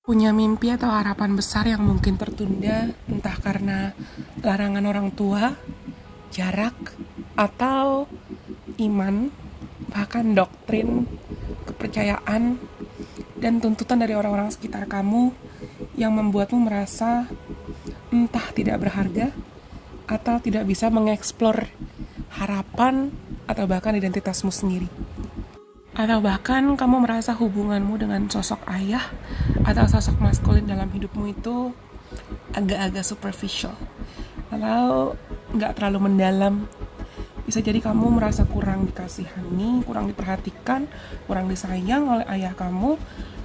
Punya mimpi atau harapan besar yang mungkin tertunda, entah karena larangan orang tua, jarak, atau iman, bahkan doktrin, kepercayaan, dan tuntutan dari orang-orang sekitar kamu yang membuatmu merasa entah tidak berharga atau tidak bisa mengeksplor harapan atau bahkan identitasmu sendiri. Atau bahkan kamu merasa hubunganmu dengan sosok ayah atau sosok maskulin dalam hidupmu itu agak-agak superficial atau nggak terlalu mendalam. Bisa jadi kamu merasa kurang dikasihani, kurang diperhatikan, kurang disayang oleh ayah kamu,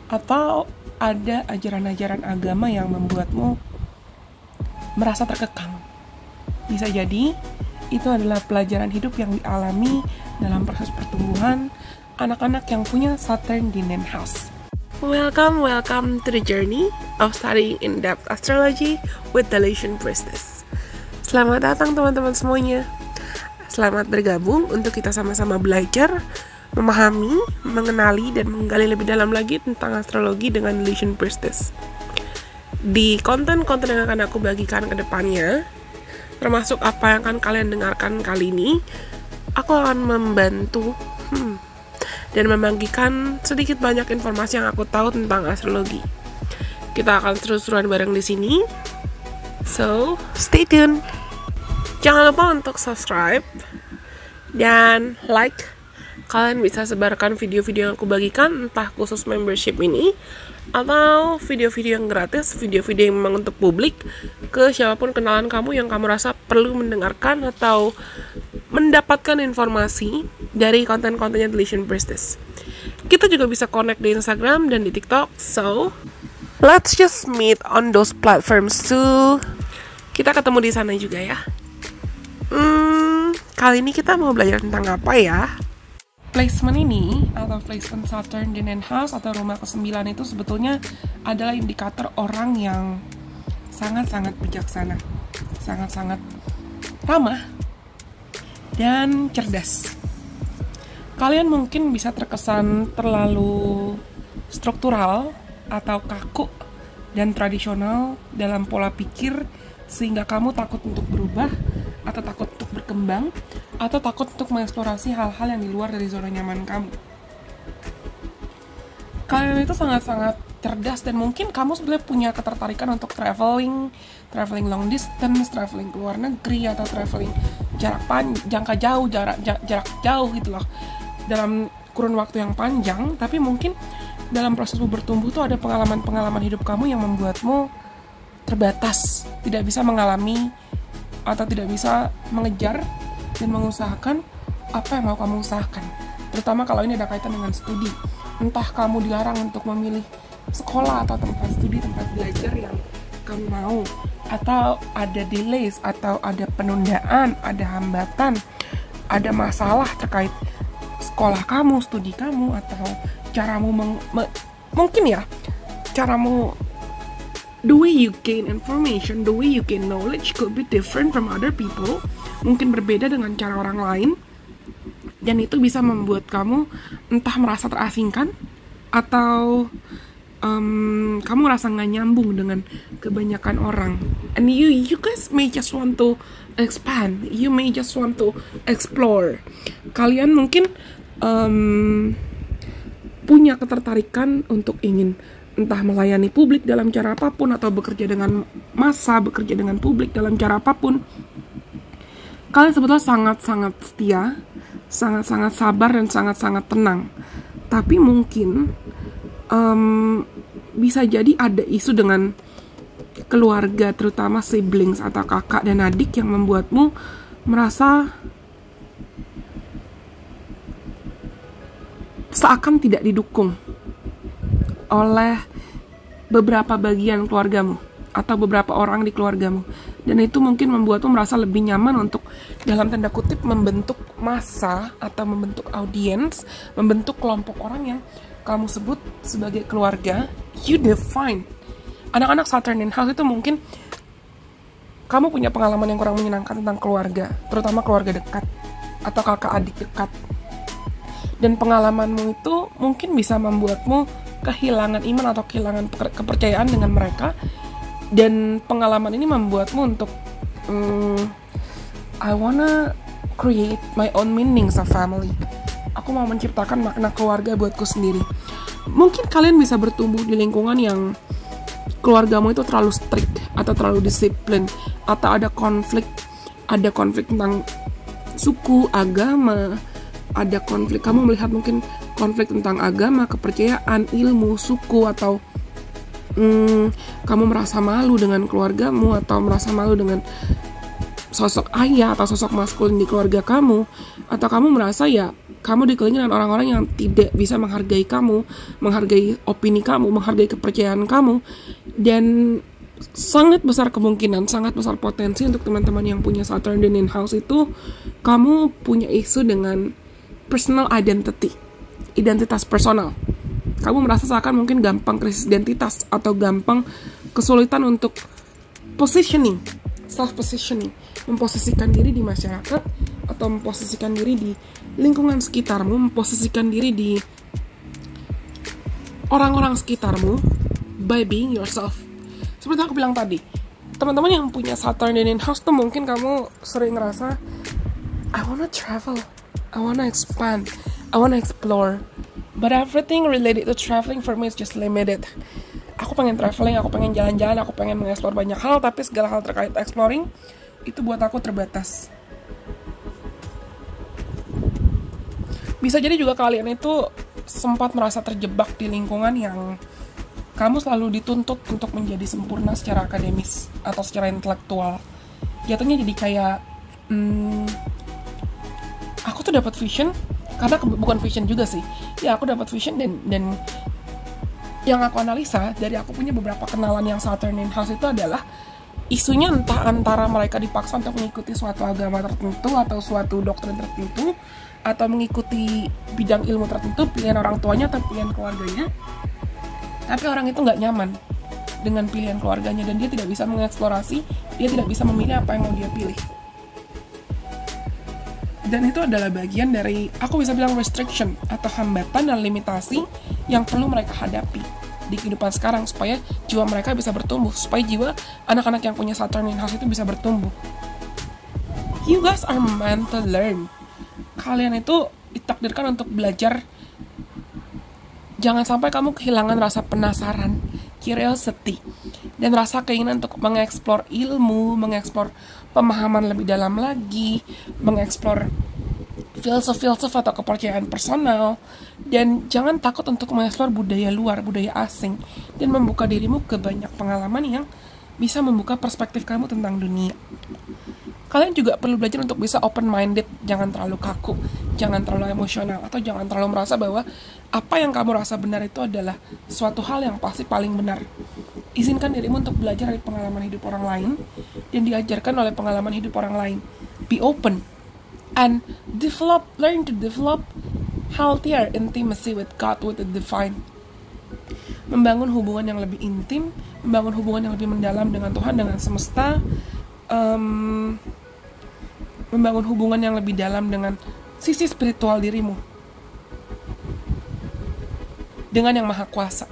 atau ada ajaran-ajaran agama yang membuatmu merasa terkekang. Bisa jadi itu adalah pelajaran hidup yang dialami dalam proses pertumbuhan anak-anak yang punya Saturn di 9th house. Welcome to the journey of studying in-depth astrology with the Lation Priestess. Selamat datang teman-teman semuanya. Selamat bergabung untuk kita sama-sama belajar, memahami, mengenali, dan menggali lebih dalam lagi tentang astrologi dengan Lation Priestess. Di konten-konten yang akan aku bagikan ke depannya, termasuk apa yang akan kalian dengarkan kali ini, aku akan membantu dan membagikan sedikit banyak informasi yang aku tahu tentang astrologi. Kita akan seru-seruan bareng di sini. So, stay tune. Jangan lupa untuk subscribe dan like. Kalian bisa sebarkan video-video yang aku bagikan, entah khusus membership ini atau video-video yang gratis, video-video yang memang untuk publik, ke siapapun kenalan kamu yang kamu rasa perlu mendengarkan atau mendapatkan informasi dari konten-kontennya The Lation Priestess. Kita juga bisa connect di Instagram dan di TikTok. So, let's just meet on those platforms too. Kita ketemu di sana juga ya. Kali ini kita mau belajar tentang apa ya? Placement ini, atau placement Saturn di 9th house atau rumah ke-9 itu sebetulnya adalah indikator orang yang sangat-sangat bijaksana, sangat-sangat ramah, dan cerdas. Kalian mungkin bisa terkesan terlalu struktural atau kaku dan tradisional dalam pola pikir sehingga kamu takut untuk berubah atau takut untuk berkembang atau takut untuk mengeksplorasi hal-hal yang di luar dari zona nyaman kamu. Kalian itu sangat-sangat cerdas dan mungkin kamu sebenarnya punya ketertarikan untuk traveling long distance, traveling ke luar negeri, atau traveling jarak jauh gitu loh, dalam kurun waktu yang panjang. Tapi mungkin dalam prosesmu bertumbuh tuh ada pengalaman-pengalaman hidup kamu yang membuatmu terbatas, tidak bisa mengalami atau tidak bisa mengejar dan mengusahakan apa yang mau kamu usahakan. Terutama kalau ini ada kaitan dengan studi. Entah kamu dilarang untuk memilih sekolah atau tempat studi, tempat belajar yang kamu mau, atau ada delays, atau ada penundaan, ada hambatan, ada masalah terkait sekolah kamu, studi kamu, atau caramu mungkin ya, caramu, the way you gain information, the way you gain knowledge could be different from other people, mungkin berbeda dengan cara orang lain, dan itu bisa membuat kamu entah merasa terasingkan atau kamu merasa nggak nyambung dengan kebanyakan orang. And you guys may just want to expand, you may just want to explore. Kalian mungkin punya ketertarikan untuk ingin entah melayani publik dalam cara apapun, atau bekerja dengan massa, bekerja dengan publik dalam cara apapun. Kalian sebetulnya sangat-sangat setia, sangat-sangat sabar, dan sangat-sangat tenang. Tapi mungkin bisa jadi ada isu dengan keluarga, terutama siblings atau kakak dan adik, yang membuatmu merasa seakan tidak didukung oleh beberapa bagian keluargamu atau beberapa orang di keluargamu, dan itu mungkin membuatmu merasa lebih nyaman untuk, dalam tanda kutip, membentuk massa atau membentuk audiens, membentuk kelompok orang yang kamu sebut sebagai keluarga. You define. Anak-anak Saturn in House itu mungkin kamu punya pengalaman yang kurang menyenangkan tentang keluarga, terutama keluarga dekat atau kakak adik dekat. Dan pengalamanmu itu mungkin bisa membuatmu kehilangan iman atau kehilangan kepercayaan dengan mereka. Dan pengalaman ini membuatmu untuk I wanna create my own meanings of family. Aku mau menciptakan makna keluarga buatku sendiri. Mungkin kalian bisa bertumbuh di lingkungan yang keluargamu itu terlalu strict atau terlalu disiplin, atau ada konflik tentang suku, agama, ada konflik, kamu melihat mungkin konflik tentang agama, kepercayaan, ilmu, suku, atau kamu merasa malu dengan keluargamu, atau merasa malu dengan sosok ayah atau sosok maskulin di keluarga kamu, atau kamu merasa ya kamu dikelilingi dengan orang-orang yang tidak bisa menghargai kamu, menghargai opini kamu, menghargai kepercayaan kamu. Dan sangat besar kemungkinan, sangat besar potensi untuk teman-teman yang punya Saturn in House itu, kamu punya isu dengan personal identity, identitas personal. Kamu merasa seakan mungkin gampang krisis identitas, atau gampang kesulitan untuk positioning, self-positioning, memposisikan diri di masyarakat, atau memposisikan diri di lingkungan sekitarmu, memposisikan diri di orang-orang sekitarmu by being yourself. Seperti aku bilang tadi, teman-teman yang punya Saturn in House tuh mungkin kamu sering ngerasa I wanna travel, I wanna expand, I wanna explore, but everything related to traveling for me is just limited. Aku pengen traveling, aku pengen jalan-jalan, aku pengen mengeksplor banyak hal, tapi segala hal terkait exploring itu buat aku terbatas. Bisa jadi juga kalian itu sempat merasa terjebak di lingkungan yang kamu selalu dituntut untuk menjadi sempurna secara akademis atau secara intelektual. Jatuhnya jadi kayak aku tuh dapat vision, karena bukan vision juga sih. Ya, aku dapat vision dan yang aku analisa dari aku punya beberapa kenalan yang Saturn in House itu adalah isunya entah antara mereka dipaksa untuk mengikuti suatu agama tertentu atau suatu doktrin tertentu, atau mengikuti bidang ilmu tertentu, pilihan orang tuanya atau pilihan keluarganya, tapi orang itu nggak nyaman dengan pilihan keluarganya dan dia tidak bisa mengeksplorasi, dia tidak bisa memilih apa yang mau dia pilih. Dan itu adalah bagian dari, aku bisa bilang, restriction atau hambatan dan limitasi yang perlu mereka hadapi di kehidupan sekarang supaya jiwa mereka bisa bertumbuh, supaya jiwa anak-anak yang punya Saturn in House itu bisa bertumbuh. You guys are meant to learn. Kalian itu ditakdirkan untuk belajar. Jangan sampai kamu kehilangan rasa penasaran, curiosity, dan rasa keinginan untuk mengeksplor ilmu, mengeksplor pemahaman lebih dalam lagi, mengeksplor filsuf atau kepercayaan personal. Dan jangan takut untuk mengeksplor budaya luar, budaya asing, dan membuka dirimu ke banyak pengalaman yang bisa membuka perspektif kamu tentang dunia. Kalian juga perlu belajar untuk bisa open-minded, jangan terlalu kaku, jangan terlalu emosional, atau jangan terlalu merasa bahwa apa yang kamu rasa benar itu adalah suatu hal yang pasti paling benar. Izinkan dirimu untuk belajar dari pengalaman hidup orang lain, dan diajarkan oleh pengalaman hidup orang lain. Be open, and learn to develop healthier intimacy with God, with the divine. Membangun hubungan yang lebih intim, membangun hubungan yang lebih mendalam dengan Tuhan, dengan semesta, membangun hubungan yang lebih dalam dengan sisi spiritual dirimu, dengan yang maha kuasa.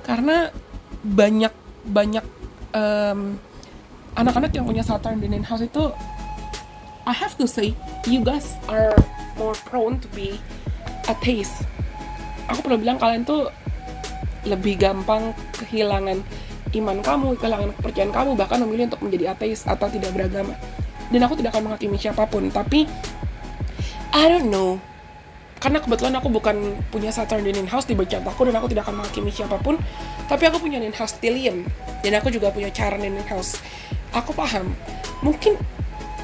Karena banyak anak-anak yang punya Saturn in House itu, I have to say, you guys are more prone to be atheist. Aku perlu bilang kalian tuh lebih gampang kehilangan iman kamu, kehilangan kepercayaan kamu, bahkan memilih untuk menjadi ateis atau tidak beragama. Dan aku tidak akan menghakimi siapapun, tapi I don't know, karena kebetulan aku bukan punya Saturn in House di birth chart aku, dan aku tidak akan menghakimi siapapun. Tapi aku punya in House stellium, dan aku juga punya Chiron in House. Aku paham, mungkin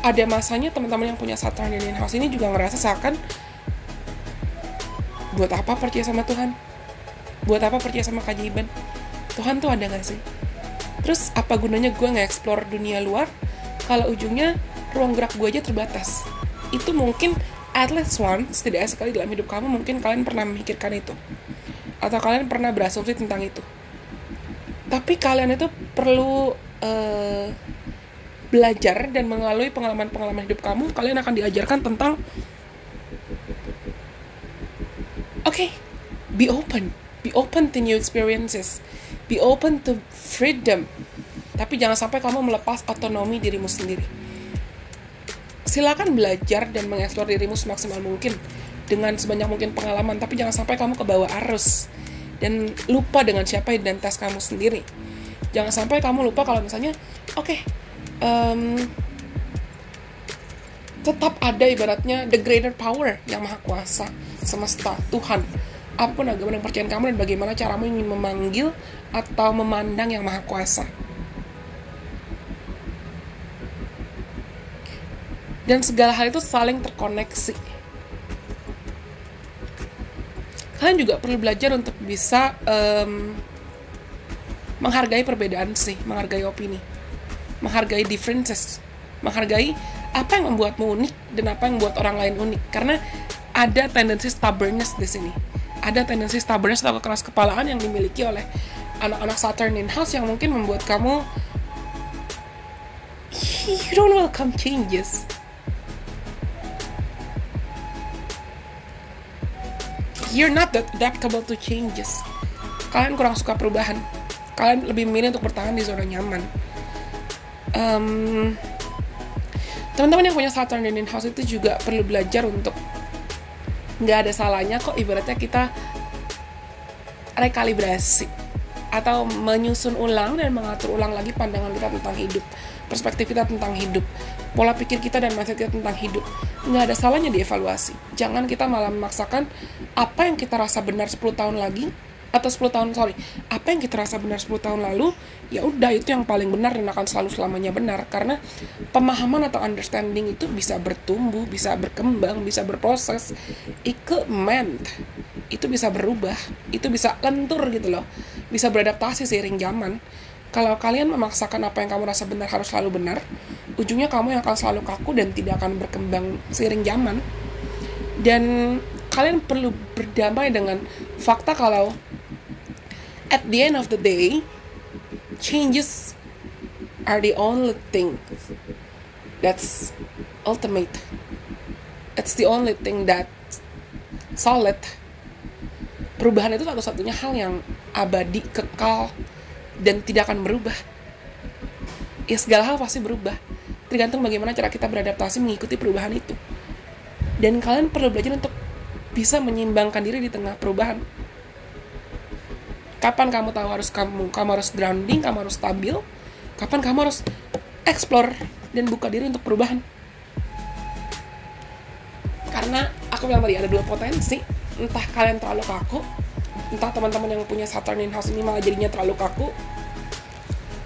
ada masanya teman-teman yang punya Saturn in House ini juga ngerasa seakan, buat apa percaya sama Tuhan? Buat apa percaya sama keajaiban? Tuhan tuh ada gak sih? Terus apa gunanya gue nge-explore dunia luar kalau ujungnya ruang gerak gue aja terbatas? Itu mungkin at least once, setidaknya sekali dalam hidup kamu, mungkin kalian pernah memikirkan itu, atau kalian pernah berasumsi tentang itu. Tapi kalian itu perlu belajar, dan melalui pengalaman-pengalaman hidup kamu, kalian akan diajarkan tentang okay, be open, Be open to new experiences. Be open to freedom. Tapi jangan sampai kamu melepas otonomi dirimu sendiri. Silakan belajar dan mengeksplor dirimu semaksimal mungkin dengan sebanyak mungkin pengalaman, tapi jangan sampai kamu kebawa arus dan lupa dengan siapa identitas kamu sendiri. Jangan sampai kamu lupa kalau misalnya, tetap ada ibaratnya the greater power, yang maha kuasa, semesta, Tuhan. Apapun agama dan percayaan kamu dan bagaimana caramu ingin memanggil atau memandang yang maha kuasa. Dan segala hal itu saling terkoneksi. Kalian juga perlu belajar untuk bisa menghargai perbedaan sih, menghargai opini, menghargai differences, menghargai apa yang membuatmu unik dan apa yang membuat orang lain unik. Karena ada tendensi stubbornness di sini. Ada tendensi stubbornness atau keras kepalaan yang dimiliki oleh anak-anak Saturn in House yang mungkin membuat kamu you don't welcome changes. You're not that adaptable to changes. Kalian kurang suka perubahan. Kalian lebih memilih untuk bertahan di zona nyaman. Teman-teman yang punya Saturn in House itu juga perlu belajar untuk nggak ada salahnya kok ibaratnya kita rekalibrasi atau menyusun ulang dan mengatur ulang lagi pandangan kita tentang hidup, perspektif kita tentang hidup, pola pikir kita dan mindset kita tentang hidup. Nggak ada salahnya dievaluasi. Jangan kita malah memaksakan apa yang kita rasa benar 10 tahun lagi atau apa yang kita rasa benar 10 tahun lalu, ya udah itu yang paling benar dan akan selalu selamanya benar. Karena pemahaman atau understanding itu bisa bertumbuh, bisa berkembang, bisa berproses. Itu bisa berubah, itu bisa lentur gitu loh, bisa beradaptasi seiring zaman. Kalau kalian memaksakan apa yang kamu rasa benar harus selalu benar, ujungnya kamu yang akan selalu kaku dan tidak akan berkembang seiring zaman. Dan kalian perlu berdamai dengan fakta kalau at the end of the day, changes are the only thing that's ultimate. It's the only thing that solid. Perubahan itu satu-satunya hal yang abadi, kekal, dan tidak akan berubah. Ya segala hal pasti berubah, tergantung bagaimana cara kita beradaptasi mengikuti perubahan itu. Dan kalian perlu belajar untuk bisa menyeimbangkan diri di tengah perubahan. Kapan kamu tahu kamu harus grounding, kamu harus stabil. Kapan kamu harus explore dan buka diri untuk perubahan. Karena aku bilang tadi ada dua potensi. Entah kalian terlalu kaku, entah teman-teman yang punya Saturn in House ini malah jadinya terlalu kaku,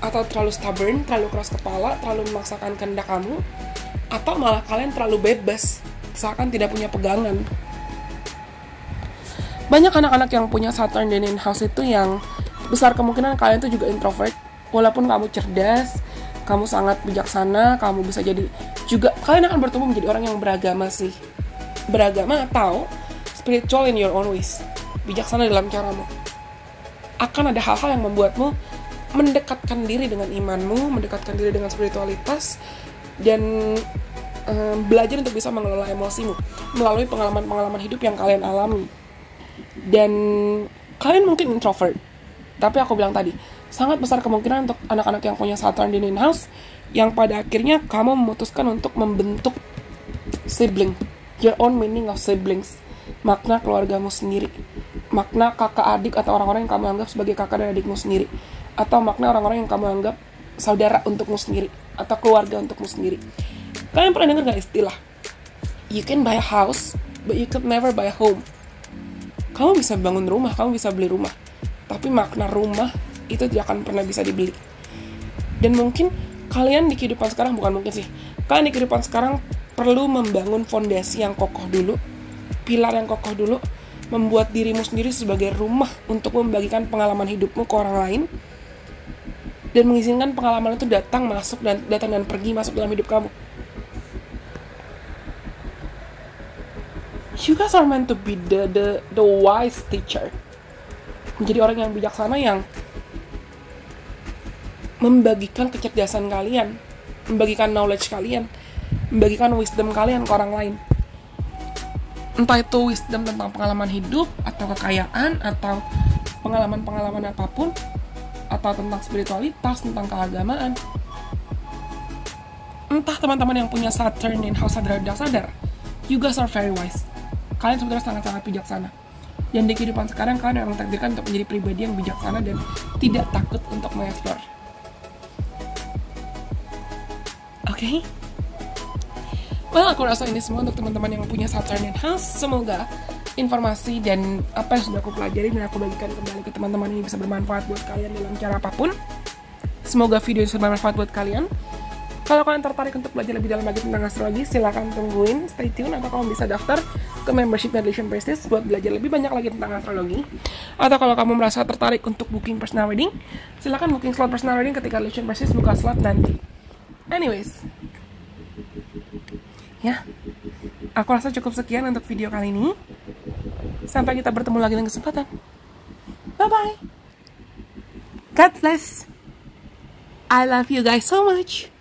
atau terlalu stubborn, terlalu keras kepala, terlalu memaksakan kehendak kamu, atau malah kalian terlalu bebas, seakan tidak punya pegangan. Banyak anak-anak yang punya Saturn in House itu yang besar kemungkinan kalian itu juga introvert. Walaupun kamu cerdas, kamu sangat bijaksana, kamu bisa jadi juga, kalian akan bertumbuh menjadi orang yang beragama sih. Beragama atau spiritual in your own ways. Bijaksana dalam caramu. Akan ada hal-hal yang membuatmu mendekatkan diri dengan imanmu, mendekatkan diri dengan spiritualitas, dan belajar untuk bisa mengelola emosimu melalui pengalaman-pengalaman hidup yang kalian alami. Dan kalian mungkin introvert, tapi aku bilang tadi, sangat besar kemungkinan untuk anak-anak yang punya Saturn in House yang pada akhirnya kamu memutuskan untuk membentuk sibling, your own meaning of siblings, makna keluargamu sendiri, makna kakak adik atau orang-orang yang kamu anggap sebagai kakak dan adikmu sendiri, atau makna orang-orang yang kamu anggap saudara untukmu sendiri atau keluarga untukmu sendiri. Kalian pernah dengar gak istilah you can buy a house but you could never buy a home? Kamu bisa bangun rumah, kamu bisa beli rumah, tapi makna rumah itu tidak akan pernah bisa dibeli. Dan mungkin kalian di kehidupan sekarang, bukan mungkin sih, kalian di kehidupan sekarang perlu membangun fondasi yang kokoh dulu, pilar yang kokoh dulu, membuat dirimu sendiri sebagai rumah untuk membagikan pengalaman hidupmu ke orang lain, dan mengizinkan pengalaman itu datang dan pergi masuk dalam hidup kamu. You guys are meant to be the wise teacher. Menjadi orang yang bijaksana yang membagikan kecerdasan kalian, membagikan knowledge kalian, membagikan wisdom kalian ke orang lain. Entah itu wisdom tentang pengalaman hidup, atau kekayaan, atau pengalaman-pengalaman apapun, atau tentang spiritualitas, tentang keagamaan. Entah teman-teman yang punya Saturn in house sadar tidak sadar, you guys are very wise. Kalian sebenarnya sangat-sangat bijaksana. Dan di kehidupan sekarang kalian memang takdirkan untuk menjadi pribadi yang bijaksana dan tidak takut untuk mengeksplor. Oke? Well, aku rasa ini semua untuk teman-teman yang punya Saturn in house. Semoga informasi dan apa yang sudah aku pelajari dan aku bagikan kembali ke teman-teman ini bisa bermanfaat buat kalian dalam cara apapun. Semoga video ini bisa bermanfaat buat kalian. Kalau kalian tertarik untuk belajar lebih dalam lagi tentang astrologi, silahkan tungguin, stay tune, atau kamu bisa daftar ke membership Medlation Prestige buat belajar lebih banyak lagi tentang astrologi. Atau kalau kamu merasa tertarik untuk booking personal reading, silahkan booking slot personal reading ketika Medlation Prestige buka slot nanti. Anyways, ya, aku rasa cukup sekian untuk video kali ini. Sampai kita bertemu lagi dengan kesempatan. Bye-bye. God bless. I love you guys so much.